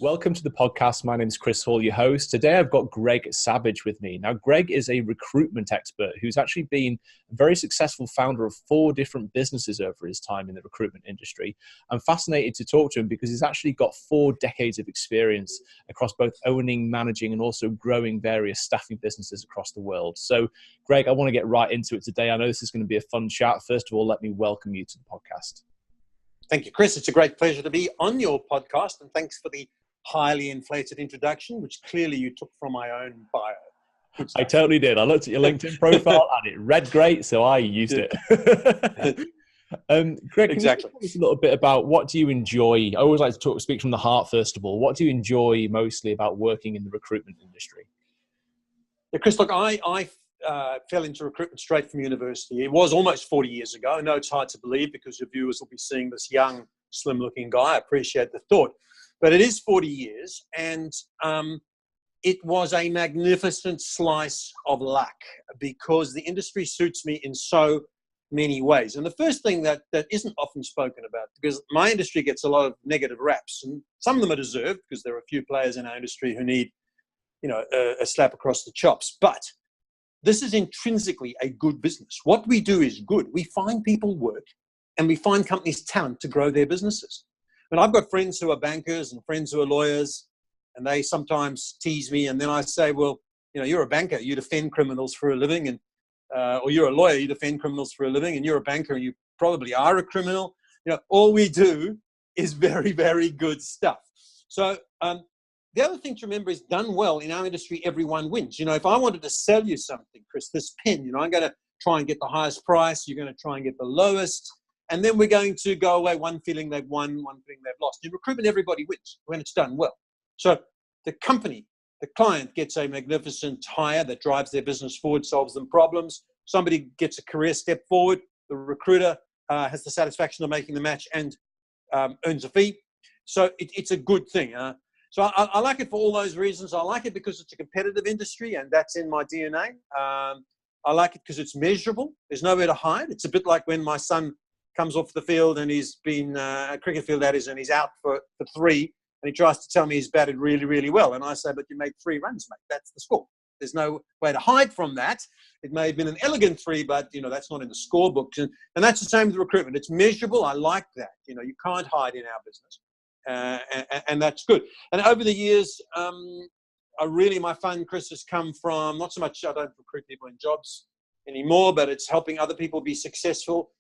Welcome to the podcast. My name is Chris Hall, your host. Today I've got Greg Savage with me. Now, Greg is a recruitment expert who's actually been a very successful founder of 4 different businesses over his time in the recruitment industry. I'm fascinated to talk to him because he's actually got 4 decades of experience across both owning, managing, and also growing various staffing businesses across the world. So, Greg, I want to get right into it today. I know this is going to be a fun chat. First of all, let me welcome you to the podcast. Thank you, Chris. It's a great pleasure to be on your podcast, and thanks for the highly inflated introduction, which clearly you took from my own bio. I totally did. I looked at your LinkedIn profile and it read great, so I used it. Greg, can you tell us a little bit about what do you enjoy? I always like to speak from the heart, first of all. What do you enjoy mostly about working in the recruitment industry? Yeah, Chris, look, I fell into recruitment straight from university. It was almost 40 years ago. I know it's hard to believe because your viewers will be seeing this young, slim-looking guy. I appreciate the thought. But it is 40 years, and it was a magnificent slice of luck because the industry suits me in so many ways. And the first thing that isn't often spoken about, because my industry gets a lot of negative raps, and some of them are deserved because there are a few players in our industry who need, a slap across the chops. But this is intrinsically a good business. What we do is good. We find people work, and we find companies talent to grow their businesses. And I've got friends who are bankers and friends who are lawyers, and they sometimes tease me. And then I say, well, you're a banker, you defend criminals for a living, and or you're a lawyer, you defend criminals for a living, and you're a banker, and you probably are a criminal. All we do is very, very good stuff. So the other thing to remember is, done well in our industry, everyone wins. If I wanted to sell you something, Chris, this pen, I'm going to try and get the highest price. You're going to try and get the lowest. And then we're going to go away one feeling they've won, one feeling they've lost. In recruitment, everybody wins when it's done well. So the company, the client gets a magnificent hire that drives their business forward, solves them problems. Somebody gets a career step forward. The recruiter has the satisfaction of making the match and earns a fee. So it's a good thing. So I like it for all those reasons. I like it because it's a competitive industry, and that's in my DNA. I like it because it's measurable. There's nowhere to hide. It's a bit like when my son comes off the field and he's been a cricket field, that is, and he's out for 3, and he tries to tell me he's batted really, really well. And I say, but you made 3 runs, mate. That's the score. There's no way to hide from that. It may have been an elegant 3, but, that's not in the scorebook. And that's the same with recruitment. It's measurable. I like that. You can't hide in our business. And that's good. And over the years, my fun, Chris, has come from not so much I don't recruit people in jobs anymore, but it's helping other people be successful.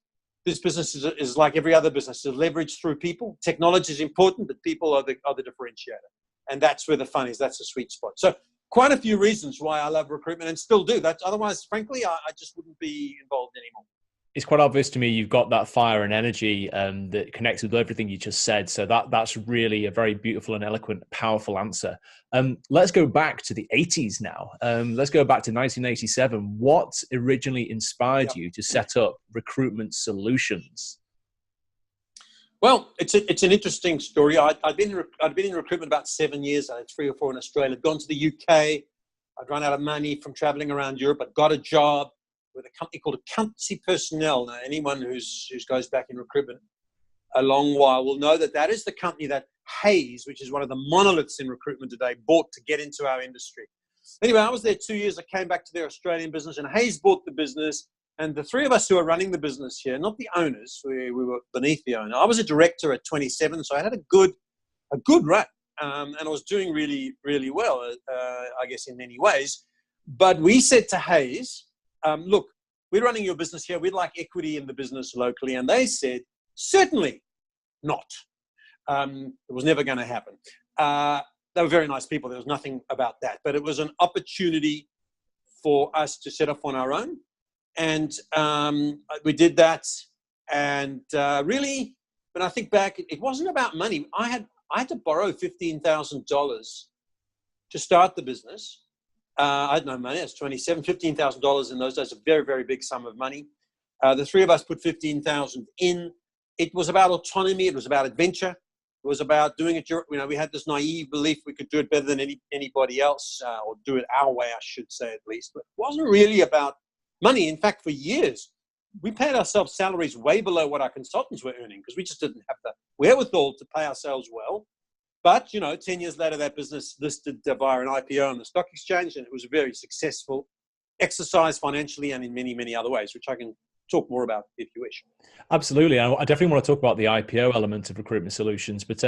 This business is like every other business, is leveraged through people. Technology is important, but people are the differentiator. And that's where the fun is. That's the sweet spot. So quite a few reasons why I love recruitment and still do. Otherwise, frankly, I just wouldn't be involved anymore. It's quite obvious to me you've got that fire and energy that connects with everything you just said. So that's really a very beautiful and eloquent, powerful answer. Let's go back to the 80s now. Let's go back to 1987. What originally inspired you to set up Recruitment Solutions? Well, it's an interesting story. I'd been in recruitment about 7 years. I had 3 or 4 in Australia. I'd gone to the UK. I'd run out of money from traveling around Europe. I'd got a job with a company called Accountancy Personnel. Now, anyone who goes back in recruitment a long while will know that is the company that Hayes, which is one of the monoliths in recruitment today, bought to get into our industry. Anyway, I was there 2 years. I came back to their Australian business, and Hayes bought the business. And the 3 of us who are running the business here, not the owners, we were beneath the owner. I was a director at 27, so I had a good run, and I was doing really, really well, I guess, in many ways. But we said to Hayes, look, we're running your business here. We'd like equity in the business locally. And they said, certainly not. It was never going to happen. They were very nice people. There was nothing about that. But it was an opportunity for us to set off on our own. And we did that. And really, when I think back, it wasn't about money. I had to borrow $15,000 to start the business. I had no money. I was 27, $15,000 in those days, a very, very big sum of money. The 3 of us put $15,000 in. It was about autonomy. It was about adventure. It was about doing it. We had this naive belief we could do it better than anybody else, or do it our way, I should say, at least. But it wasn't really about money. In fact, for years, we paid ourselves salaries way below what our consultants were earning because we just didn't have the wherewithal to pay ourselves well. But, 10 years later, that business listed via an IPO on the stock exchange, and it was a very successful exercise financially and in many, many other ways, which I can talk more about if you wish. Absolutely. I definitely want to talk about the IPO element of Recruitment Solutions, but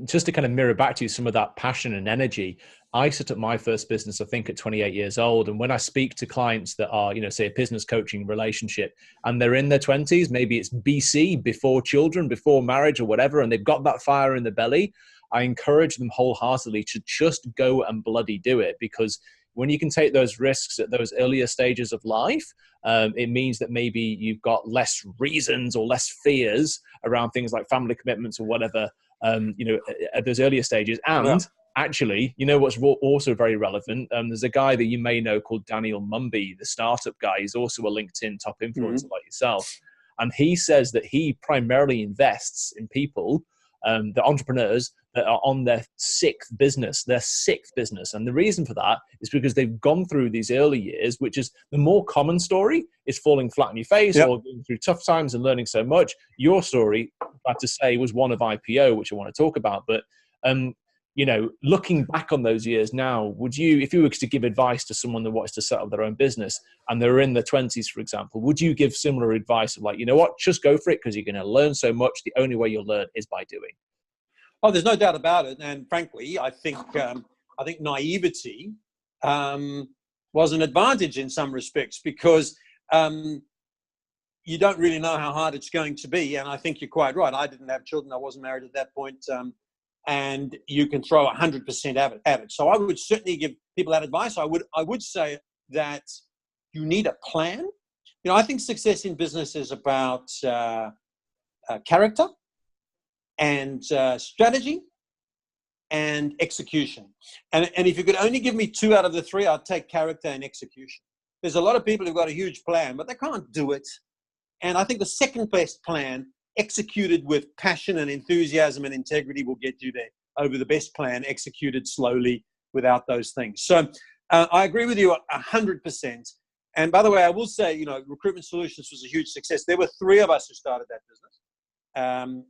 just to kind of mirror back to you some of that passion and energy, I set up my first business, I think, at 28 years old. And when I speak to clients that are, say a business coaching relationship, and they're in their 20s, maybe it's BC, before children, before marriage or whatever, and they've got that fire in the belly, I encourage them wholeheartedly to just go and bloody do it, because when you can take those risks at those earlier stages of life, it means that maybe you've got less reasons or less fears around things like family commitments or whatever, at those earlier stages. And actually, what's also very relevant? There's a guy that you may know called Daniel Mumby, the startup guy. He's also a LinkedIn top influencer like yourself. And he says that he primarily invests in people, the entrepreneurs that are on their sixth business. And the reason for that is because they've gone through these early years, which is the more common story is falling flat on your face or going through tough times and learning so much. Your story, I have to say, was one of IPO, which I want to talk about. But, looking back on those years now, would you, if you were to give advice to someone that wants to set up their own business and they're in their 20s, for example, would you give similar advice of like, just go for it because you're going to learn so much. The only way you'll learn is by doing. Oh, there's no doubt about it. And frankly, I think naivety was an advantage in some respects, because you don't really know how hard it's going to be. And I think you're quite right. I didn't have children. I wasn't married at that point. And you can throw 100% at it. So I would certainly give people that advice. I would say that you need a plan. I think success in business is about character and strategy and execution. And if you could only give me 2 out of the 3, I'd take character and execution. There's a lot of people who've got a huge plan, but they can't do it. And I think the second best plan, executed with passion and enthusiasm and integrity, will get you there over the best plan executed slowly without those things. So I agree with you 100%. And by the way, I will say, Recruitment Solutions was a huge success. There were 3 of us who started that business.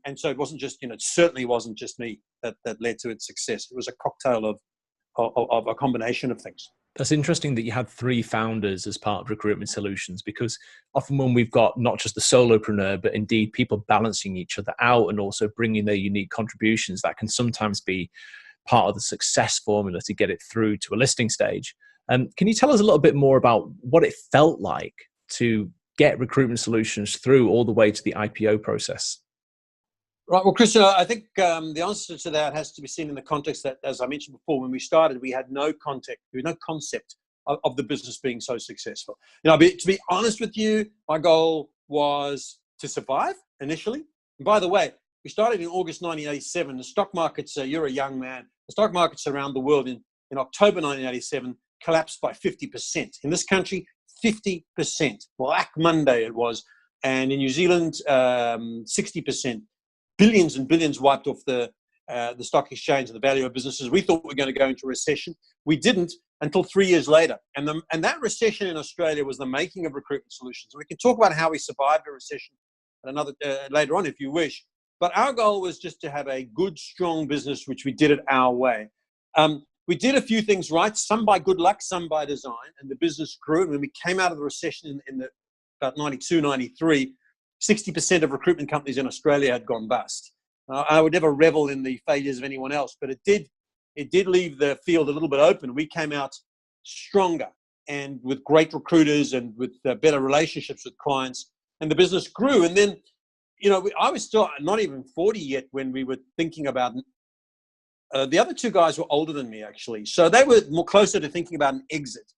And so it wasn't just, it certainly wasn't just me that led to its success. It was a cocktail of a combination of things. That's interesting that you had 3 founders as part of Recruitment Solutions, because often when we've got not just the solopreneur, but indeed people balancing each other out and also bringing their unique contributions, that can sometimes be part of the success formula to get it through to a listing stage. Can you tell us a little bit more about what it felt like to get Recruitment Solutions through all the way to the IPO process? Right. Well, Christian, I think the answer to that has to be seen in the context that, as I mentioned before, when we started, we had no concept of the business being so successful. To be honest with you, my goal was to survive initially. And by the way, we started in August 1987. The stock markets, you're a young man, the stock markets around the world in October 1987 collapsed by 50%. In this country, 50%. Black Monday it was. And in New Zealand, 60%. Billions and billions wiped off the stock exchange and the value of businesses. We thought we were going to go into a recession. We didn't until 3 years later. And that recession in Australia was the making of Recruitment Solutions. We can talk about how we survived a recession at another later on if you wish. But our goal was just to have a good, strong business, which we did it our way. We did a few things right, some by good luck, some by design, and the business grew. And when we came out of the recession in about 92, 93, 60% of recruitment companies in Australia had gone bust. I would never revel in the failures of anyone else, but it did leave the field a little bit open. We came out stronger and with great recruiters and with better relationships with clients, and the business grew. And then, I was still not even 40 yet when we were thinking about the other 2 guys were older than me, actually. So they were more closer to thinking about an exit.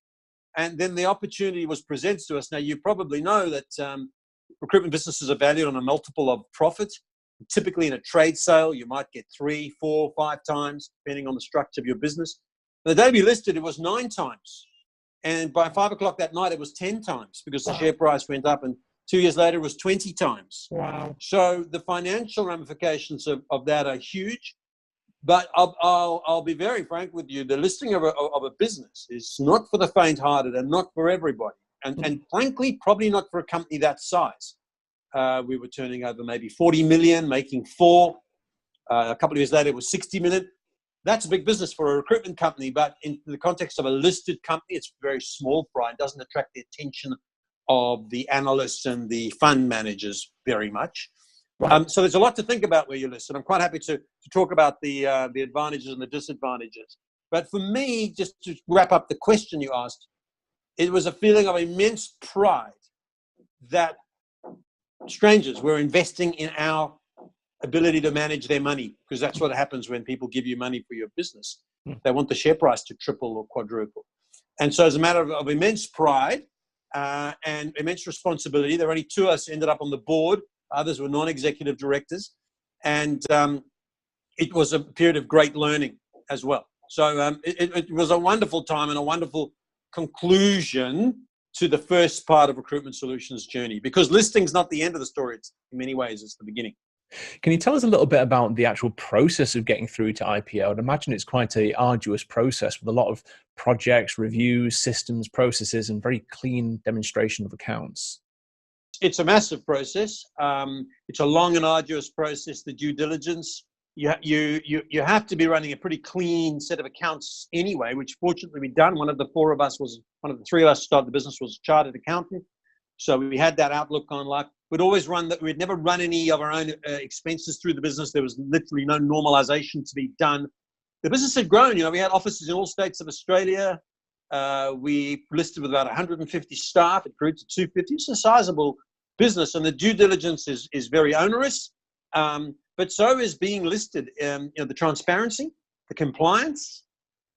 And then the opportunity was presented to us. Now, you probably know that recruitment businesses are valued on a multiple of profit. Typically in a trade sale, you might get 3, 4, 5 times, depending on the structure of your business. The day we listed, it was 9 times. And by 5 o'clock that night, it was 10 times because the share price went up. And 2 years later, it was 20 times. Wow. So the financial ramifications of that are huge. But I'll be very frank with you. The listing of a business is not for the faint-hearted and not for everybody. And frankly, probably not for a company that size. We were turning over maybe 40 million, making 4. A couple of years later, it was 60 million. that's a big business for a recruitment company, but in the context of a listed company, it's very small fry. It doesn't attract the attention of the analysts and the fund managers very much. Right. So there's a lot to think about where you're listed. I'm quite happy to talk about the advantages and the disadvantages. But for me, just to wrap up the question you asked, it was a feeling of immense pride that strangers were investing in our ability to manage their money, because that's what happens when people give you money for your business. They want the share price to triple or quadruple. And so as a matter of immense pride and immense responsibility, there were only two of us ended up on the board. Others were non-executive directors. And it was a period of great learning as well. So it was a wonderful time and a wonderful conclusion to the first part of Recruitment Solutions' journey, because listing's not the end of the story. It's, in many ways, it's the beginning. Can you tell us a little bit about the actual process of getting through to IPO? I'd imagine it's quite an arduous process with a lot of projects, reviews, systems, processes, and very clean demonstration of accounts. It's a massive process. It's a long and arduous process. The due diligence, you have to be running a pretty clean set of accounts anyway, which fortunately we've done. One of the three of us started the business was a chartered accountant. So we had that outlook on life. We'd always we'd never run any of our own expenses through the business. There was literally no normalization to be done. The business had grown. We had offices in all states of Australia. We listed with about 150 staff. It grew to 250. It's a sizable business, and the due diligence is very onerous. But so is being listed. The transparency, the compliance,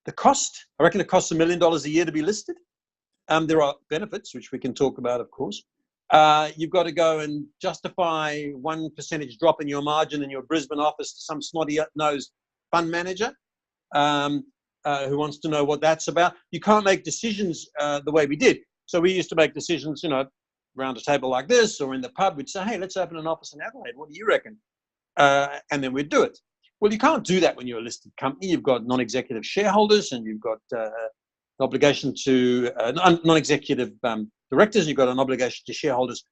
the cost. I reckon it costs $1 million a year to be listed. There are benefits, which we can talk about, of course. You've got to go and justify 1% drop in your margin in your Brisbane office to some snotty-nosed fund manager who wants to know what that's about. You can't make decisions the way we did. So we used to make decisions, around a table like this or in the pub. We'd say, hey, let's open an office in Adelaide. What do you reckon? And then we'd do it. Well, you can't do that when you're a listed company. You've got non-executive shareholders, and you've got an obligation to non-executive directors. You've got an obligation to shareholders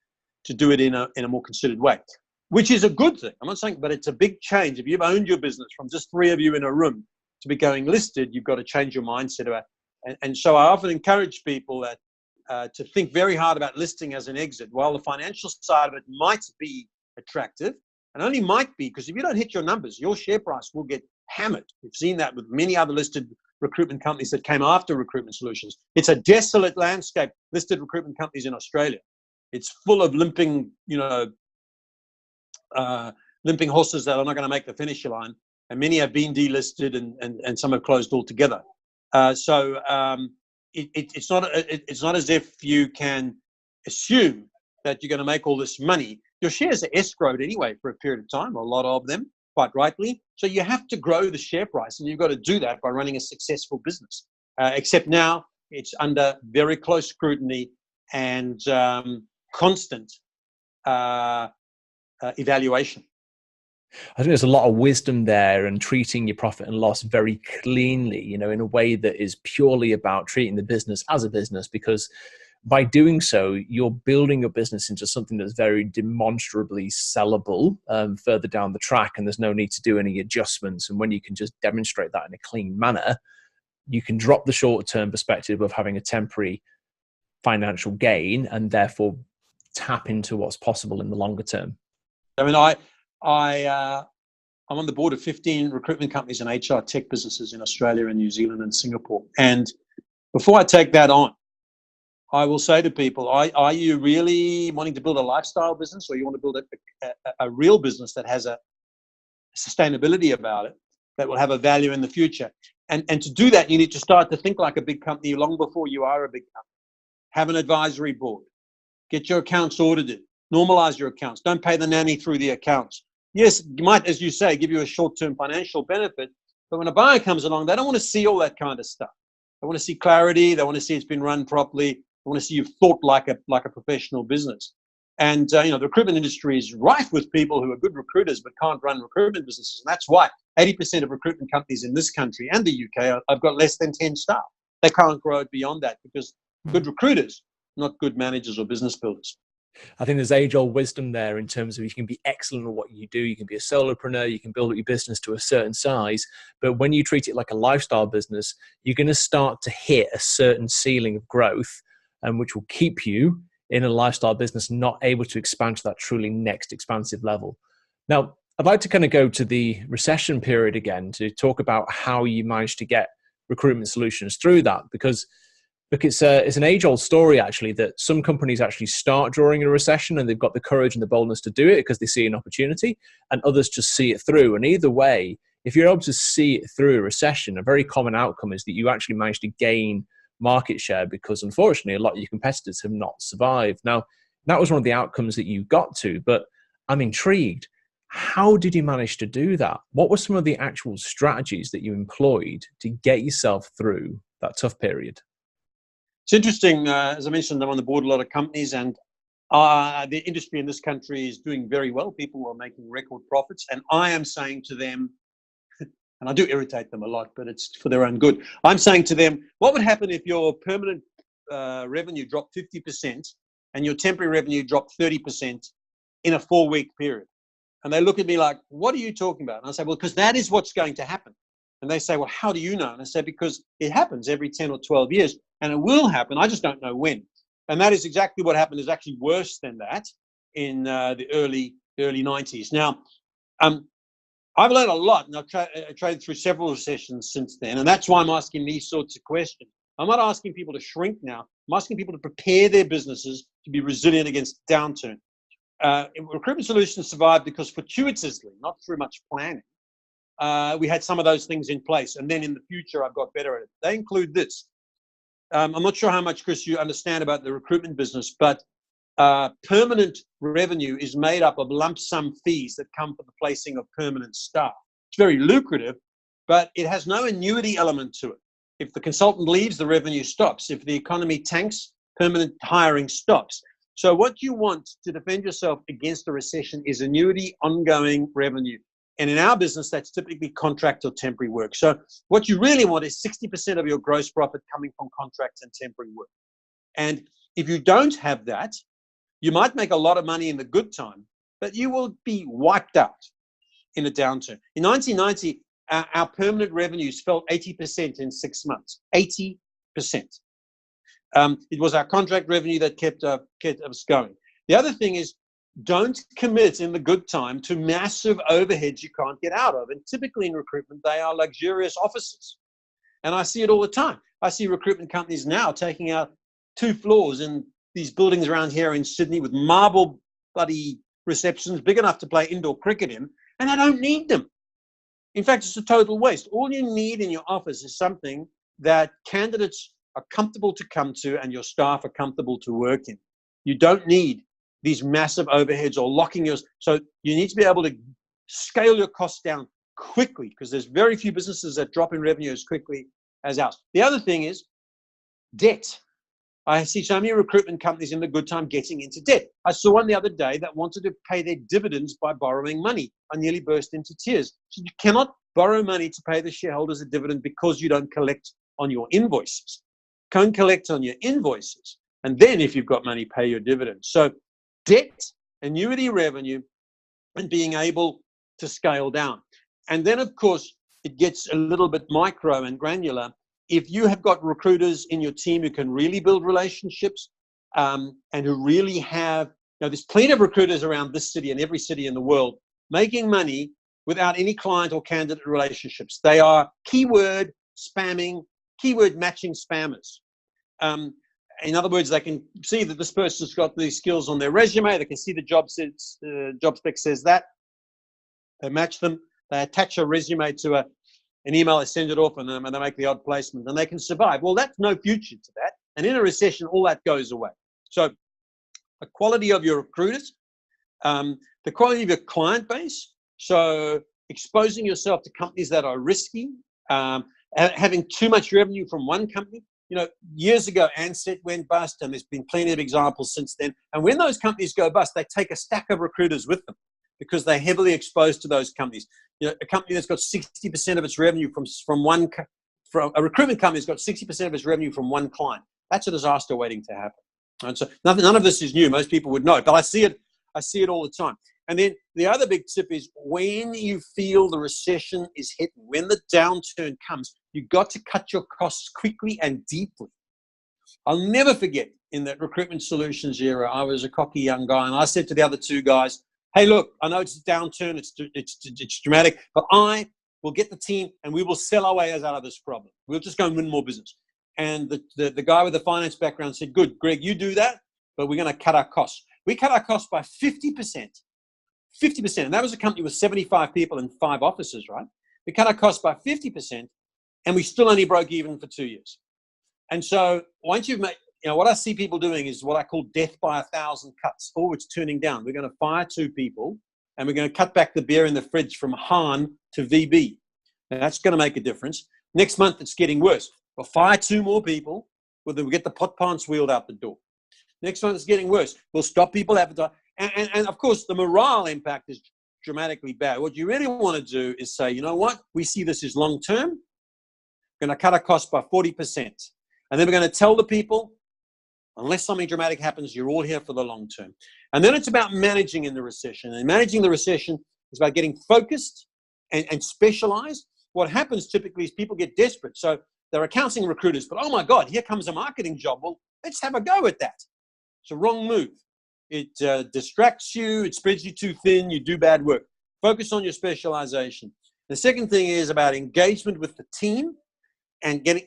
to do it in a more considered way, which is a good thing. I'm not saying, but it's a big change. If you've owned your business from just three of you in a room to be going listed, you've got to change your mindset about. And so I often encourage people that to think very hard about listing as an exit. While the financial side of it might be attractive, and only might be, because if you don't hit your numbers, your share price will get hammered. We've seen that with many other listed recruitment companies that came after Recruitment Solutions. It's a desolate landscape, listed recruitment companies in Australia. It's full of limping horses that are not going to make the finish line, and many have been delisted, and some have closed altogether. It's not as if you can assume that you're going to make all this money. Your shares are escrowed anyway for a period of time, a lot of them, quite rightly. So you have to grow the share price, and you've got to do that by running a successful business. Except now it's under very close scrutiny and constant evaluation. I think there's a lot of wisdom there, and treating your profit and loss very cleanly, in a way that is purely about treating the business as a business, because by doing so, you're building your business into something that's very demonstrably sellable further down the track, and there's no need to do any adjustments. And when you can just demonstrate that in a clean manner, you can drop the short-term perspective of having a temporary financial gain and therefore tap into what's possible in the longer term. I mean, I'm on the board of 15 recruitment companies and HR tech businesses in Australia and New Zealand and Singapore. And before I take that on, I will say to people, are you really wanting to build a lifestyle business, or you want to build a real business that has a sustainability about it, that will have a value in the future? And to do that, you need to start to think like a big company long before you are a big company. Have an advisory board. Get your accounts audited. Normalize your accounts. Don't pay the nanny through the accounts. Yes, you might, as you say, give you a short-term financial benefit, but when a buyer comes along, they don't want to see all that kind of stuff. They want to see clarity. They want to see it's been run properly. They want to see you've thought like a professional business. And the recruitment industry is rife with people who are good recruiters but can't run recruitment businesses. And that's why 80% of recruitment companies in this country and the UK have got less than 10 staff. They can't grow it beyond that because good recruiters, not good managers or business builders. I think there's age-old wisdom there in terms of you can be excellent at what you do. You can be a solopreneur. You can build up your business to a certain size. But when you treat it like a lifestyle business, you're going to start to hit a certain ceiling of growth, and which will keep you in a lifestyle business not able to expand to that truly next expansive level. Now, I'd like to kind of go to the recession period again to talk about how you managed to get Recruitment Solutions through that, because look, it's an age-old story, actually, that some companies actually start during a recession and they've got the courage and the boldness to do it because they see an opportunity, and others just see it through. And either way, if you're able to see it through a recession, a very common outcome is that you actually manage to gain market share because, unfortunately, a lot of your competitors have not survived. Now, that was one of the outcomes that you got to, but I'm intrigued. How did you manage to do that? What were some of the actual strategies that you employed to get yourself through that tough period? It's interesting. As I mentioned, I'm on the board of a lot of companies, and the industry in this country is doing very well. People are making record profits, and I am saying to them, and I do irritate them a lot, but it's for their own good. I'm saying to them, what would happen if your permanent revenue dropped 50% and your temporary revenue dropped 30% in a 4-week period? And they look at me like, what are you talking about? And I say, well, because that is what's going to happen. And they say, well, how do you know? And I say, because it happens every 10 or 12 years, and it will happen. I just don't know when. And that is exactly what happened. Is actually worse than that in the early 90s. Now, I've learned a lot, and I've traded through several recessions since then. And that's why I'm asking these sorts of questions. I'm not asking people to shrink now. I'm asking people to prepare their businesses to be resilient against downturn. Recruitment Solutions survived because fortuitously, not through much planning, we had some of those things in place. And then in the future, I've got better at it. They include this. I'm not sure how much, Chris, you understand about the recruitment business, but permanent revenue is made up of lump sum fees that come from the placing of permanent staff. It's very lucrative, but it has no annuity element to it. If the consultant leaves, the revenue stops. If the economy tanks, permanent hiring stops. So what you want to defend yourself against a recession is annuity, ongoing revenue. And in our business, that's typically contract or temporary work. So what you really want is 60% of your gross profit coming from contracts and temporary work. And if you don't have that, you might make a lot of money in the good time, but you will be wiped out in a downturn. In 1990, our permanent revenues fell 80% in 6 months. 80%. It was our contract revenue that kept us going. The other thing is, don't commit in the good time to massive overheads you can't get out of. And typically in recruitment, they are luxurious offices. And I see it all the time. I see recruitment companies now taking out 2 floors in these buildings around here in Sydney with marble bloody receptions big enough to play indoor cricket in, and I don't need them. In fact, it's a total waste. All you need in your office is something that candidates are comfortable to come to and your staff are comfortable to work in. You don't need these massive overheads or locking yours. So you need to be able to scale your costs down quickly, because there's very few businesses that drop in revenue as quickly as ours. The other thing is debt. I see so many recruitment companies in the good time getting into debt. I saw one the other day that wanted to pay their dividends by borrowing money. I nearly burst into tears. So you cannot borrow money to pay the shareholders a dividend because you don't collect on your invoices. Go and collect on your invoices. And then if you've got money, pay your dividends. So debt, annuity revenue, and being able to scale down. And then, of course, it gets a little bit micro and granular. If you have got recruiters in your team who can really build relationships and who really have, there's plenty of recruiters around this city and every city in the world making money without any client or candidate relationships. They are keyword spamming, keyword matching spammers. In other words, they can see that this person's got these skills on their resume. They can see the job spec says that. They match them. They attach a resume to an email, they send it off, and they make the odd placement, and they can survive. Well, that's no future to that. And in a recession, all that goes away. So the quality of your recruiters, the quality of your client base, so exposing yourself to companies that are risky, having too much revenue from one company. Years ago, Ansett went bust, and there's been plenty of examples since then. And when those companies go bust, they take a stack of recruiters with them because they're heavily exposed to those companies. A company that's got 60% of its revenue from a recruitment company that's got 60% of its revenue from one client. That's a disaster waiting to happen. And so none of this is new. Most people would know, but I see it all the time. And then the other big tip is when you feel the recession is hitting, when the downturn comes, you've got to cut your costs quickly and deeply. I'll never forget in that Recruitment Solutions era, I was a cocky young guy, and I said to the other two guys, hey, look, I know it's a downturn, it's dramatic, but I will get the team and we will sell our way out of this problem. We'll just go and win more business. And the guy with the finance background said, good, Greg, you do that, but we're going to cut our costs. We cut our costs by 50%. 50%. And that was a company with 75 people and 5 offices, right? We cut our costs by 50%, and we still only broke even for 2 years. And so once you've made, what I see people doing is what I call death by 1,000 cuts. Oh, it's turning down. We're going to fire 2 people, and we're going to cut back the beer in the fridge from Han to VB. And that's going to make a difference. Next month, it's getting worse. We'll fire 2 more people, we'll get the pot pants wheeled out the door. Next month, it's getting worse. We'll stop people advertising. And of course, the morale impact is dramatically bad. What you really want to do is say, you know what? We see this as long-term. We're going to cut our costs by 40%. And then we're going to tell the people, unless something dramatic happens, you're all here for the long term. And then it's about managing in the recession. And managing the recession is about getting focused and specialized. What happens typically is people get desperate. So they're accounting recruiters, but oh my God, here comes a marketing job. Well, let's have a go at that. It's a wrong move. It distracts you. It spreads you too thin. You do bad work. Focus on your specialization. The second thing is about engagement with the team and getting,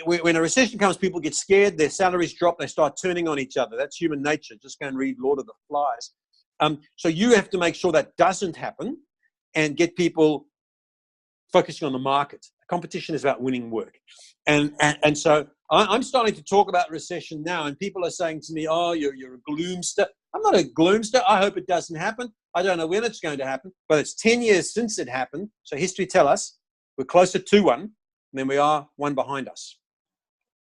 when a recession comes, people get scared. Their salaries drop. They start turning on each other. That's human nature. Just go and read Lord of the Flies. So you have to make sure that doesn't happen and get people focusing on the market. Competition is about winning work. And so I'm starting to talk about recession now, and people are saying to me, oh, you're a gloomster. I'm not a gloomster. I hope it doesn't happen. I don't know when it's going to happen, but it's 10 years since it happened. So history tells us we're closer to one than we are one behind us.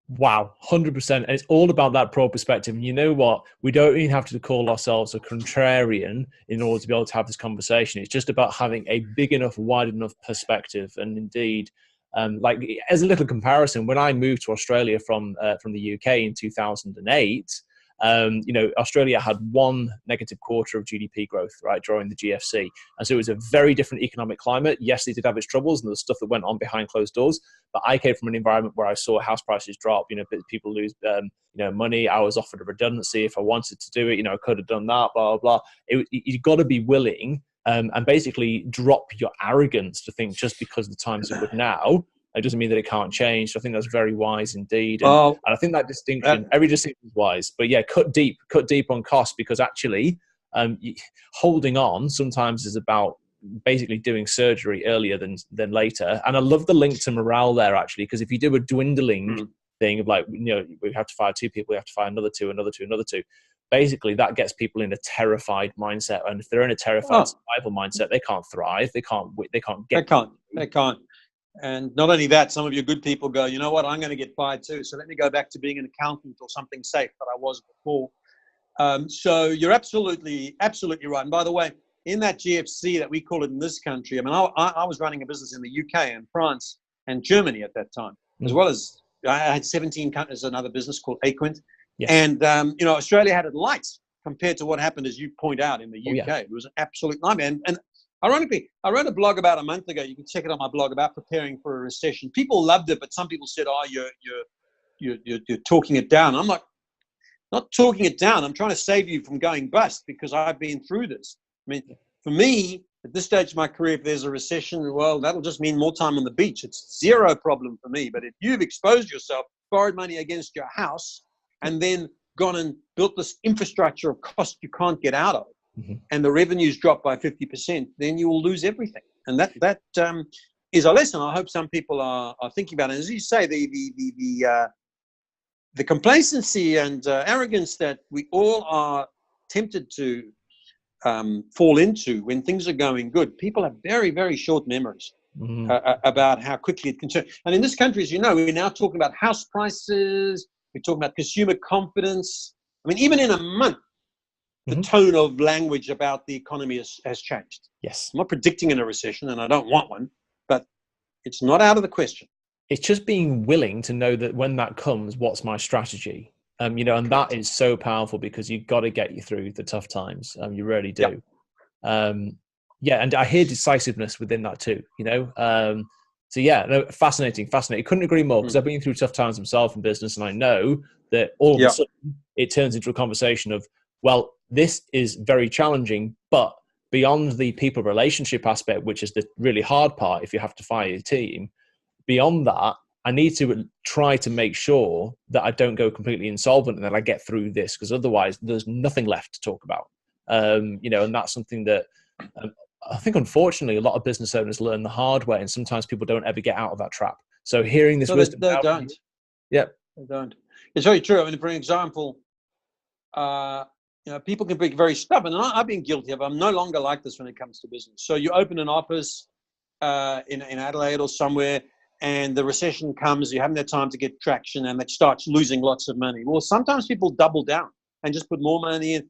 Wow, 100%. And it's all about that pro perspective. And you know what? We don't even have to call ourselves a contrarian in order to be able to have this conversation. It's just about having a big enough, wide enough perspective. And indeed, like as a little comparison, when I moved to Australia from the UK in 2008, Australia had 1 negative quarter of GDP growth, right, during the GFC. And so it was a very different economic climate. Yes, they did have its troubles and the stuff that went on behind closed doors. But I came from an environment where I saw house prices drop, people lose, money. I was offered a redundancy if I wanted to do it. I could have done that, blah, blah, blah. You've got to be willing and basically drop your arrogance to think just because the times are good now, it doesn't mean that it can't change. So I think that's very wise indeed. And I think that distinction, every distinction is wise. But yeah, cut deep on cost, because actually holding on sometimes is about basically doing surgery earlier than later. And I love the link to morale there, actually, because if you do a dwindling thing of like, we have to fire 2 people, we have to fire another 2, another 2, another 2. Basically, that gets people in a terrified mindset. And if they're in a terrified survival mindset, they can't thrive. They can't. They can't. And not only that, some of your good people go, you know what, I'm going to get fired too. So let me go back to being an accountant or something safe that I was before. So you're absolutely right. And by the way, in that GFC that we call it in this country, I mean, I was running a business in the UK and France and Germany at that time, as well as I had 17 countries, another business called Eloquent. Yes. And, Australia had it light compared to what happened, as you point out, in the UK. It was an absolute nightmare. And ironically, I wrote a blog about a month ago. You can check it on my blog about preparing for a recession. People loved it, but some people said, "Oh, you're talking it down." I'm like, not talking it down. I'm trying to save you from going bust because I've been through this. I mean, for me, at this stage of my career, if there's a recession, well, that'll just mean more time on the beach. It's zero problem for me. But if you've exposed yourself, borrowed money against your house, and then gone and built this infrastructure of cost you can't get out of, and the revenues drop by 50%, then you will lose everything. And that is a lesson I hope some people are thinking about. And as you say, the complacency and arrogance that we all are tempted to fall into when things are going good, people have very, very short memories about how quickly it can turn. And in this country, as you know, we're now talking about house prices. We're talking about consumer confidence. I mean, even in a month, the tone of language about the economy has changed. Yes. I'm not predicting in a recession, and I don't want one, but it's not out of the question. It's just being willing to know that when that comes, what's my strategy? And that is so powerful because you've got to get you through the tough times. You really do. And I hear decisiveness within that too, So yeah, no, fascinating. Couldn't agree more, because I've been through tough times myself in business, and I know that all of a sudden it turns into a conversation of, well, this is very challenging, but beyond the people relationship aspect, which is the really hard part if you have to fire your team, beyond that, I need to try to make sure that I don't go completely insolvent and that I get through this, because otherwise there's nothing left to talk about. And that's something that I think, unfortunately, a lot of business owners learn the hard way, and sometimes people don't ever get out of that trap. So hearing this wisdom, they don't. Yeah, they don't. It's very true. I mean, for example, people can be very stubborn, and I've been guilty of it. I'm no longer like this when it comes to business. So you open an office in Adelaide or somewhere, and the recession comes. You haven't had time to get traction, and it starts losing lots of money. Well, sometimes people double down and just put more money in.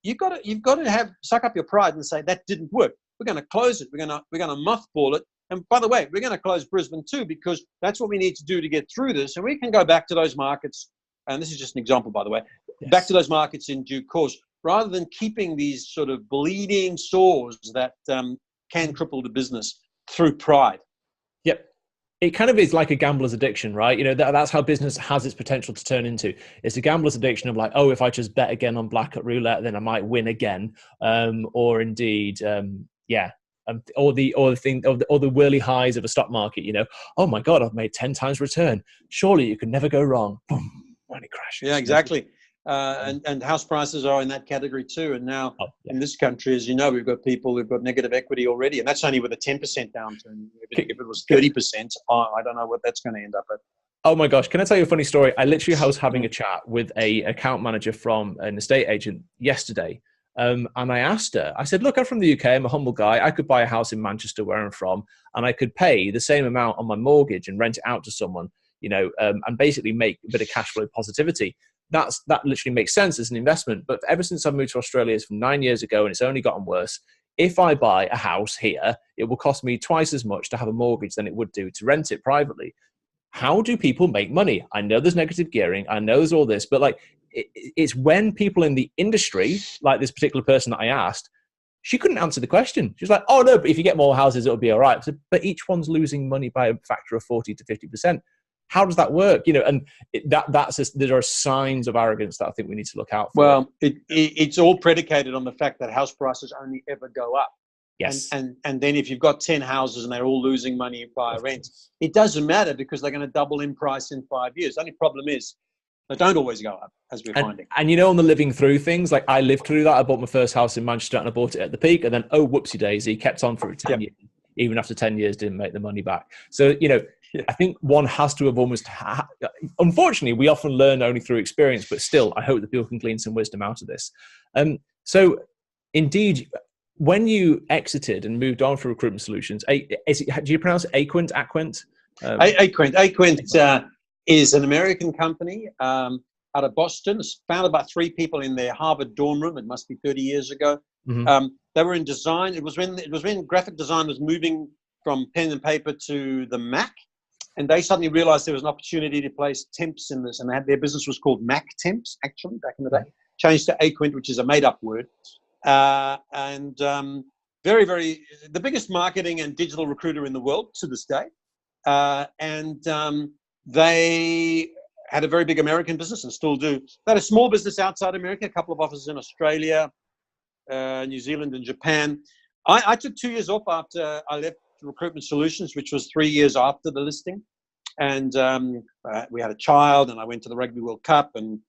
You've got to suck up your pride and say that didn't work. We're going to close it. We're going to mothball it. And by the way, we're going to close Brisbane too, because that's what we need to do to get through this. And we can go back to those markets. And this is just an example, by the way, back to those markets in due course, rather than keeping these sort of bleeding sores that can cripple the business through pride. Yep. It kind of is like a gambler's addiction, right? That's how business has its potential to turn into. It's a gambler's addiction of like, oh, if I just bet again on black at roulette, then I might win again. Or indeed, or the whirly highs of a stock market, oh my God, I've made 10 times return. Surely you can never go wrong. Boom, when it crashes. Yeah, exactly. And house prices are in that category too. And now in this country, as you know, we've got people who've got negative equity already, and that's only with a 10% downturn. If it was 30%, I don't know what that's going to end up at. Oh my gosh, can I tell you a funny story? I literally was having a chat with a account manager from an estate agent yesterday. And I asked her, I said, look, I'm from the UK. I'm a humble guy. I could buy a house in Manchester where I'm from, and I could pay the same amount on my mortgage and rent it out to someone, and basically make a bit of cash flow positivity. That literally makes sense as an investment. But ever since I moved to Australia, it's from 9 years ago, and it's only gotten worse. If I buy a house here, it will cost me twice as much to have a mortgage than it would do to rent it privately. How do people make money? I know there's negative gearing. I know there's all this, but it's when people in the industry, like this particular person that I asked, she couldn't answer the question. She was like, oh no, but if you get more houses, it'll be all right. So, but each one's losing money by a factor of 40 to 50%. How does that work? And there are signs of arrogance that I think we need to look out for. Well, it's all predicated on the fact that house prices only ever go up. Yes. And then if you've got 10 houses and they're all losing money via rent, it doesn't matter, because they're going to double in price in 5 years. The only problem is they don't always go up, as we're finding. And on the living through things, like I lived through that. I bought my first house in Manchester and I bought it at the peak, and then, oh, whoopsie daisy, kept on for 10 years. Even after 10 years, didn't make the money back. So, I think one has to have almost, unfortunately, we often learn only through experience, but still, I hope that people can glean some wisdom out of this. So indeed, when you exited and moved on from Recruitment Solutions, do you pronounce it Eloquent? Eloquent is an American company out of Boston. It's founded by 3 people in their Harvard dorm room. It must be 30 years ago. Mm-hmm. They were in design. It was when graphic design was moving from pen and paper to the Mac, and they suddenly realized there was an opportunity to place temps in this, and their business was called Mac Temps, actually, back in the day. Changed to Eloquent, which is a made-up word. Very, very, the biggest marketing and digital recruiter in the world to this day. They had a very big American business and still do. They had a small business outside America, a couple of offices in Australia, New Zealand, and Japan. I took 2 years off after I left Recruitment Solutions, which was 3 years after the listing. And we had a child, and I went to the Rugby World Cup and,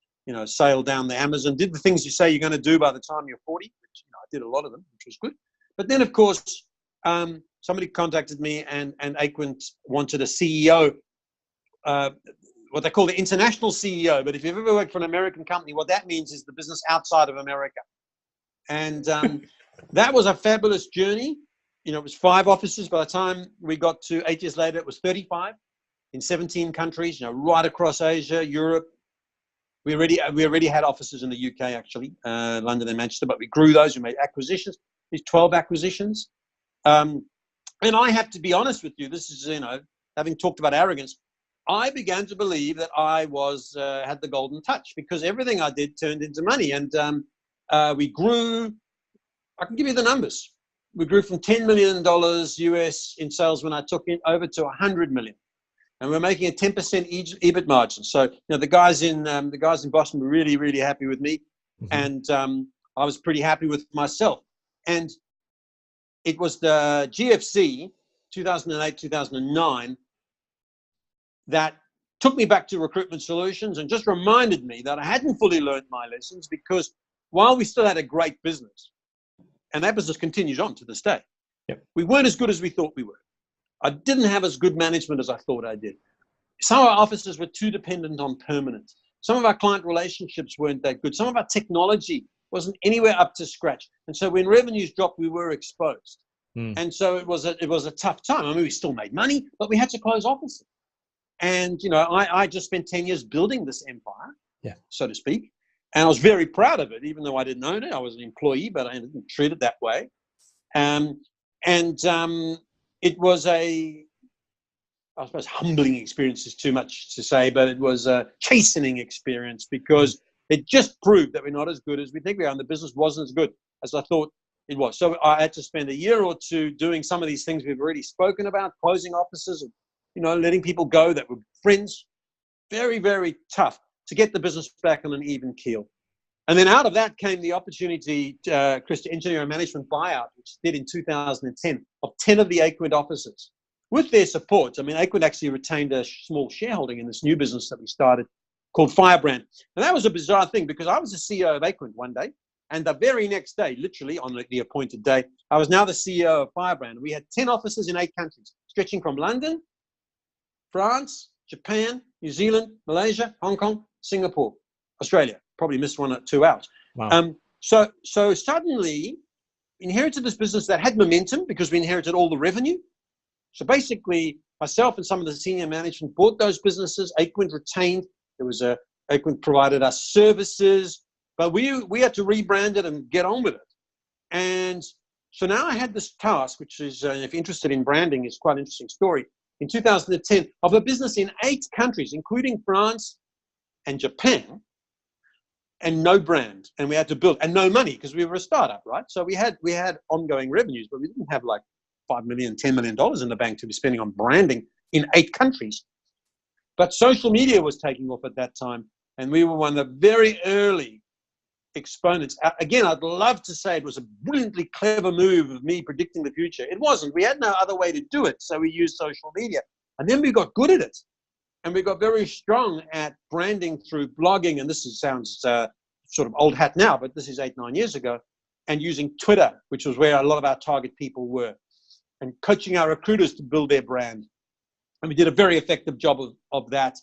sailed down the Amazon, did the things you say you're going to do by the time you're 40, which I did a lot of them, which was good. But then, of course, somebody contacted me, and Eloquent wanted a CEO, what they call the international CEO. But if you've ever worked for an American company, what that means is the business outside of America. And that was a fabulous journey. It was 5 offices. By the time we got to 8 years later, it was 35 in 17 countries, right across Asia, Europe. We already had offices in the UK, actually, London and Manchester, but we grew those. We made acquisitions, these 12 acquisitions. And I have to be honest with you, this is, having talked about arrogance, I began to believe that I was had the golden touch, because everything I did turned into money. And we grew. I can give you the numbers. We grew from $10 million US in sales when I took it over to 100 million. And we're making a 10% EBIT margin. So, the guys in Boston were really, really happy with me. And I was pretty happy with myself. And it was the GFC, 2008, 2009, that took me back to Recruitment Solutions and just reminded me that I hadn't fully learned my lessons, because while we still had a great business, and that business continues on to this day, we weren't as good as we thought we were. I didn't have as good management as I thought I did. Some of our offices were too dependent on permanent. Some of our client relationships weren't that good. Some of our technology wasn't anywhere up to scratch. And so when revenues dropped, we were exposed. And so it was a tough time. I mean, we still made money, but we had to close offices. And, I just spent 10 years building this empire, so to speak. And I was very proud of it, even though I didn't own it. I was an employee, but I didn't treat it that way. It was I suppose humbling experience is too much to say, but it was a chastening experience, because it just proved that we're not as good as we think we are, and the business wasn't as good as I thought it was. So I had to spend a year or two doing some of these things we've already spoken about, closing offices, and letting people go that were friends. Very, very tough to get the business back on an even keel. And then out of that came the opportunity, Chris, to engineer a management buyout, which did in 2010, of 10 of the Eloquent offices. With their support, I mean, Eloquent actually retained a small shareholding in this new business that we started called Firebrand. And that was a bizarre thing, because I was the CEO of Eloquent one day, and the very next day, literally on the appointed day, I was now the CEO of Firebrand. We had 10 offices in 8 countries, stretching from London, France, Japan, New Zealand, Malaysia, Hong Kong, Singapore, Australia. Probably missed 1 or 2 out. Wow. So suddenly inherited this business that had momentum, because we inherited all the revenue. So basically, myself and some of the senior management bought those businesses. Eloquent retained. Eloquent provided us services, but we had to rebrand it and get on with it. And so now I had this task, which is, if you're interested in branding, is quite an interesting story. In 2010, of a business in 8 countries, including France and Japan, and no brand, and we had to build, and no money, because we were a startup, right? So we had ongoing revenues, but we didn't have like $5 million, $10 million in the bank to be spending on branding in 8 countries. But social media was taking off at that time, and we were one of the very early exponents. Again, I'd love to say it was a brilliantly clever move of me predicting the future. It wasn't. We had no other way to do it, so we used social media. And then we got good at it. And we got very strong at branding through blogging, and sounds sort of old hat now, but this is 8-9 years ago, and using Twitter, which was where a lot of our target people were, and coaching our recruiters to build their brand. And we did a very effective job of that.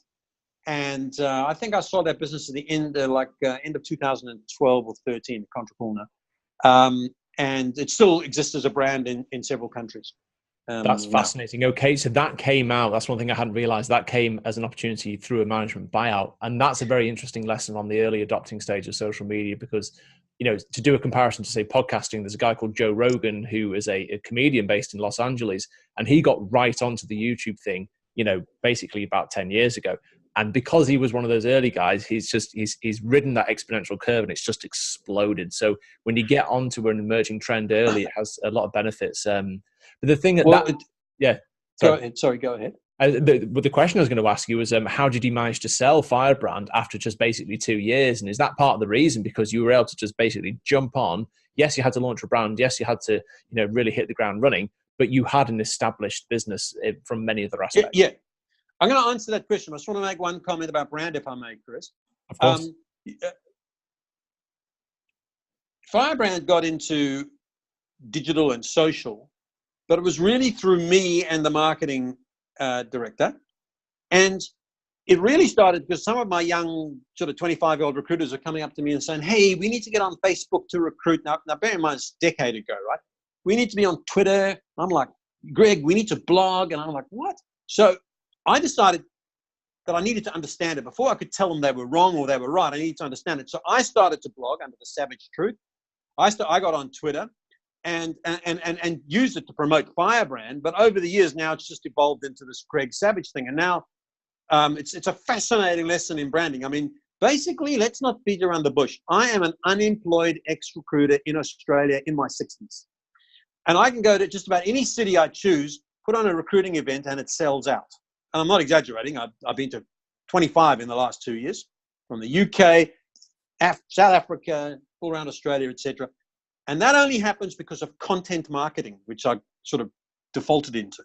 And I think I saw that business at the end of 2012 or 13, I can't recall now. And it still exists as a brand in several countries. That's fascinating. Okay, so that came out. That's one thing I hadn't realized. That came as an opportunity through a management buyout. And that's a very interesting lesson on the early adopting stage of social media, because, to do a comparison to, say, podcasting, there's a guy called Joe Rogan, who is a comedian based in Los Angeles, and he got right onto the YouTube thing, basically about 10 years ago. And because he was one of those early guys, he's ridden that exponential curve, and it's just exploded. So when you get onto an emerging trend early, it has a lot of benefits. But the thing Go ahead. But the question I was going to ask you was, how did you manage to sell Firebrand after just basically 2 years? And is that part of the reason, because you were able to just basically jump on? Yes, you had to launch a brand. Yes, you had to, really hit the ground running, but you had an established business from many other aspects. Yeah. I'm going to answer that question. I just want to make one comment about brand, if I may, Chris. Of course. Firebrand got into digital and social, but it was really through me and the marketing director. And it really started because some of my young sort of 25-year-old recruiters are coming up to me and saying, hey, we need to get on Facebook to recruit. Now bear in mind, it's a decade ago, right? We need to be on Twitter. I'm like, Greg, we need to blog. And I'm like, what? So I decided that I needed to understand it. Before I could tell them they were wrong or they were right, I needed to understand it. So I started to blog under the Savage Truth. I got on Twitter and used it to promote Firebrand. But over the years now, it's just evolved into this Greg Savage thing. And now It's a fascinating lesson in branding. I mean, basically, let's not beat around the bush. I am an unemployed ex-recruiter in Australia in my 60s. And I can go to just about any city I choose, put on a recruiting event, and it sells out. And I'm not exaggerating. I've been to 25 in the last 2 years, from the UK, South Africa, all around Australia, etc. And that only happens because of content marketing, which I sort of defaulted into.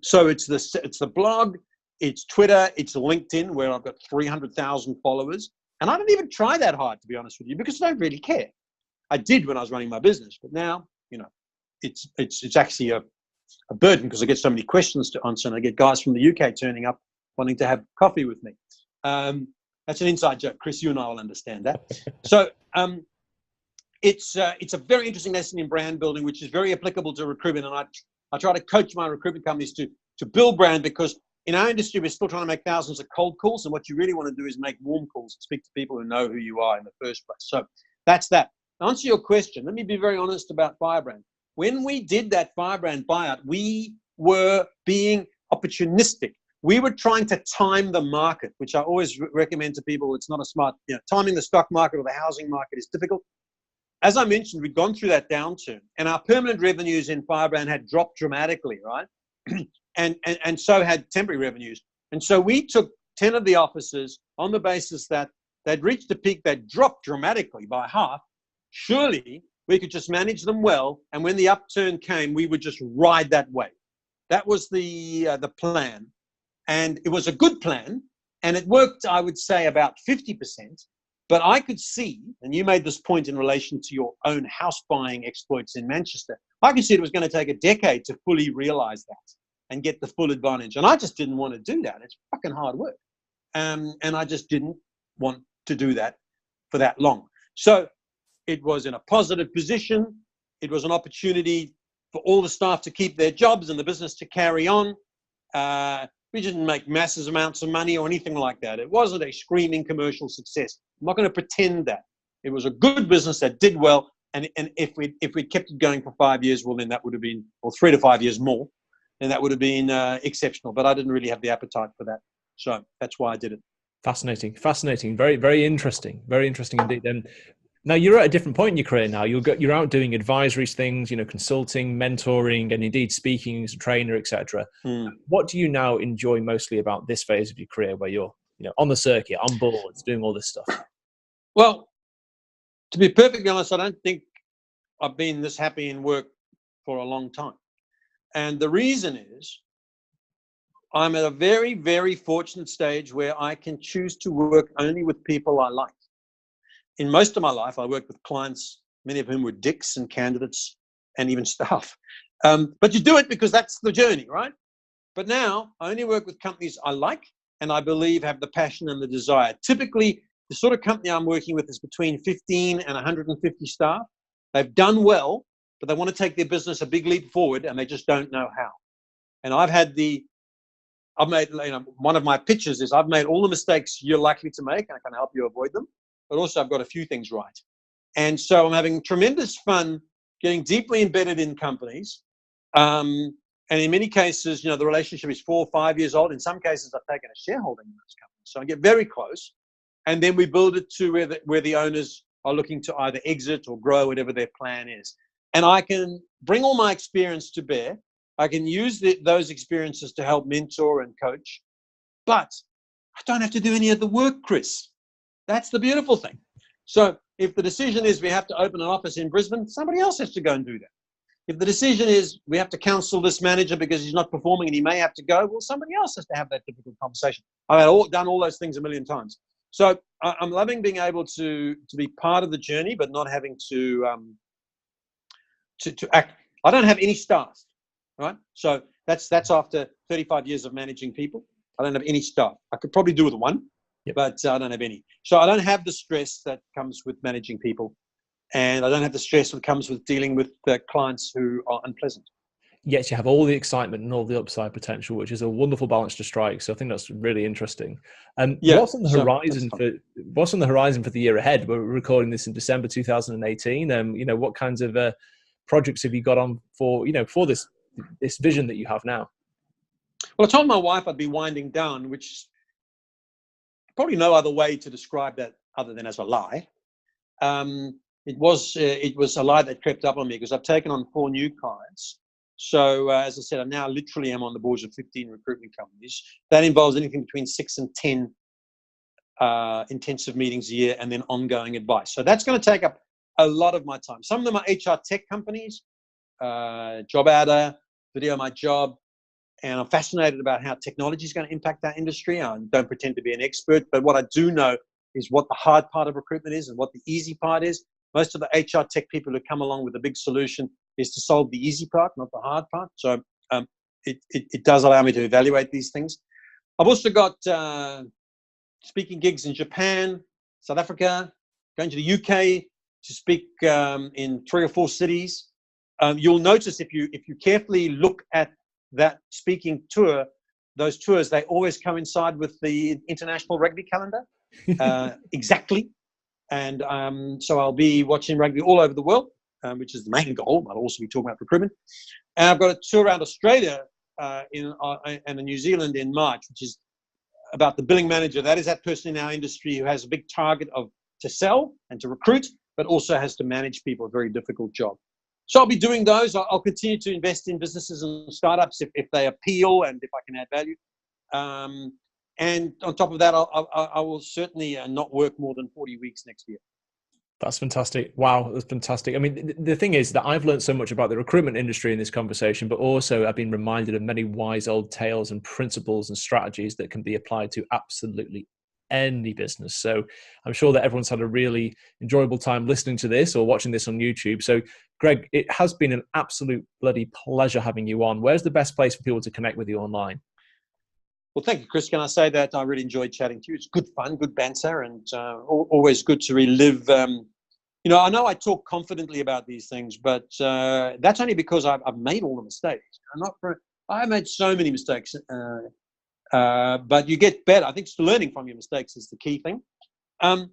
So it's the blog, it's Twitter, it's LinkedIn, where I've got 300,000 followers. And I don't even try that hard, to be honest with you, because I don't really care. I did when I was running my business, but now, it's actually a burden because I get so many questions to answer, and I get guys from the UK turning up wanting to have coffee with me. That's an inside joke. Chris, you and I will understand that. So it's a very interesting lesson in brand building, which is very applicable to recruitment. And I try to coach my recruitment companies to build brand, because in our industry, we're still trying to make thousands of cold calls. And what you really want to do is make warm calls and speak to people who know who you are in the first place. So that's that. To answer your question, let me be very honest about Firebrand. When we did that Firebrand buyout, we were being opportunistic. We were trying to time the market, which I always recommend to people. It's not a smart, timing the stock market or the housing market is difficult. As I mentioned, we'd gone through that downturn, and our permanent revenues in Firebrand had dropped dramatically, right? and so had temporary revenues. And so we took 10 of the offices on the basis that they'd reached a peak that dropped dramatically by half. Surely we could just manage them well, and when the upturn came, we would just ride that wave. That was the plan, and it was a good plan, and it worked, I would say, about 50%. But I could see, and you made this point in relation to your own house buying exploits in Manchester, I could see it was going to take a decade to fully realize that and get the full advantage. And I just didn't want to do that. It's fucking hard work. And I just didn't want to do that for that long. So it was in a positive position. It was an opportunity for all the staff to keep their jobs and the business to carry on. We didn't make massive amounts of money or anything like that. It wasn't a screaming commercial success. I'm not going to pretend that. It was a good business that did well. And if we kept it going for 5 years, well, then that would have been, or 3 to 5 years more, then that would have been exceptional. But I didn't really have the appetite for that. So that's why I did it. Fascinating. Very, very interesting. Very interesting indeed. And now you're at a different point in your career now. You're out doing advisory things, consulting, mentoring, and indeed speaking as a trainer, etc. What do you now enjoy mostly about this phase of your career where you're, on the circuit, on boards, doing all this stuff? Well, to be perfectly honest, I don't think I've been this happy in work for a long time. And the reason is I'm at a very, very fortunate stage where I can choose to work only with people I like. In most of my life, I worked with clients, many of whom were dicks and candidates and even staff. But you do it because that's the journey, right? But now I only work with companies I like and I believe have the passion and the desire. Typically, the sort of company I'm working with is between 15 and 150 staff. They've done well, but they want to take their business a big leap forward and they just don't know how. And I've made, one of my pitches is I've made all the mistakes you're likely to make and I can help you avoid them. But also I've got a few things right. And so I'm having tremendous fun getting deeply embedded in companies. And in many cases, the relationship is 4 or 5 years old. In some cases, I've taken a shareholding in those companies. So I get very close. And then we build it to where the owners are looking to either exit or grow, whatever their plan is. And I can bring all my experience to bear. I can use those experiences to help mentor and coach. But I don't have to do any of the work, Chris. That's the beautiful thing. So if the decision is we have to open an office in Brisbane, somebody else has to go and do that. If the decision is we have to counsel this manager because he's not performing and he may have to go, well, somebody else has to have that difficult conversation. I've done all those things a million times. So I'm loving being able to be part of the journey, but not having to act. I don't have any staff, right? So that's after 35 years of managing people. I don't have any staff. I could probably do with one. But I don't have any. So I don't have the stress that comes with managing people. And I don't have the stress that comes with dealing with clients who are unpleasant. Yet you have all the excitement and all the upside potential, which is a wonderful balance to strike. So I think that's really interesting. What's on the horizon for the year ahead? We're recording this in December 2018. What kinds of projects have you got on for this vision that you have now? Well, I told my wife I'd be winding down, which probably no other way to describe that other than as a lie. It was a lie that crept up on me because I've taken on 4 new clients. So as I said, I now literally am on the boards of 15 recruitment companies. That involves anything between 6 and 10 intensive meetings a year and then ongoing advice. So that's going to take up a lot of my time. Some of them are HR tech companies, Job Adder, Video My Job, and I'm fascinated about how technology is going to impact our industry. I don't pretend to be an expert, but what I do know is what the hard part of recruitment is and what the easy part is. Most of the HR tech people who come along with a big solution is to solve the easy part, not the hard part. So it does allow me to evaluate these things. I've also got speaking gigs in Japan, South Africa, going to the UK to speak in 3 or 4 cities. You'll notice if you carefully look at that speaking tour, those tours, they always coincide with the international rugby calendar. Exactly. And so I'll be watching rugby all over the world, which is the main goal. I'll also be talking about recruitment. And I've got a tour around Australia and New Zealand in March, which is about the billing manager. That is that person in our industry who has a big target to sell and to recruit, but also has to manage people, a very difficult job. So I'll be doing those. I'll continue to invest in businesses and startups if they appeal and if I can add value. And on top of that, I will certainly not work more than 40 weeks next year. That's fantastic. Wow, that's fantastic. I mean, the thing is that I've learned so much about the recruitment industry in this conversation, but also I've been reminded of many wise old tales and principles and strategies that can be applied to absolutely any business. So I'm sure that everyone's had a really enjoyable time listening to this or watching this on YouTube. So Greg, it has been an absolute bloody pleasure having you on. Where's the best place for people to connect with you online? Well, thank you, Chris. Can I say that I really enjoyed chatting to you? It's good fun, good banter, and always good to relive. I know I talk confidently about these things, but that's only because I've made all the mistakes. I made so many mistakes, but you get better. I think learning from your mistakes is the key thing. I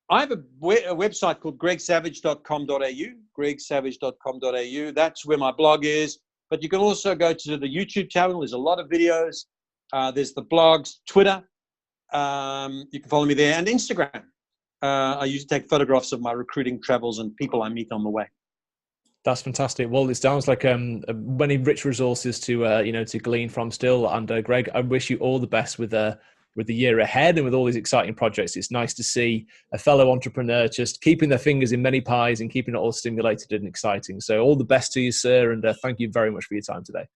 have a website called gregsavage.com.au, gregsavage.com.au. That's where my blog is. But you can also go to the YouTube channel. There's a lot of videos. There's the blogs, Twitter. You can follow me there, and Instagram. I usually take photographs of my recruiting travels and people I meet on the way. That's fantastic. Well, it sounds like many rich resources to glean from still. And Greg, I wish you all the best with the year ahead and with all these exciting projects. It's nice to see a fellow entrepreneur just keeping their fingers in many pies and keeping it all stimulated and exciting. So all the best to you, sir, and thank you very much for your time today.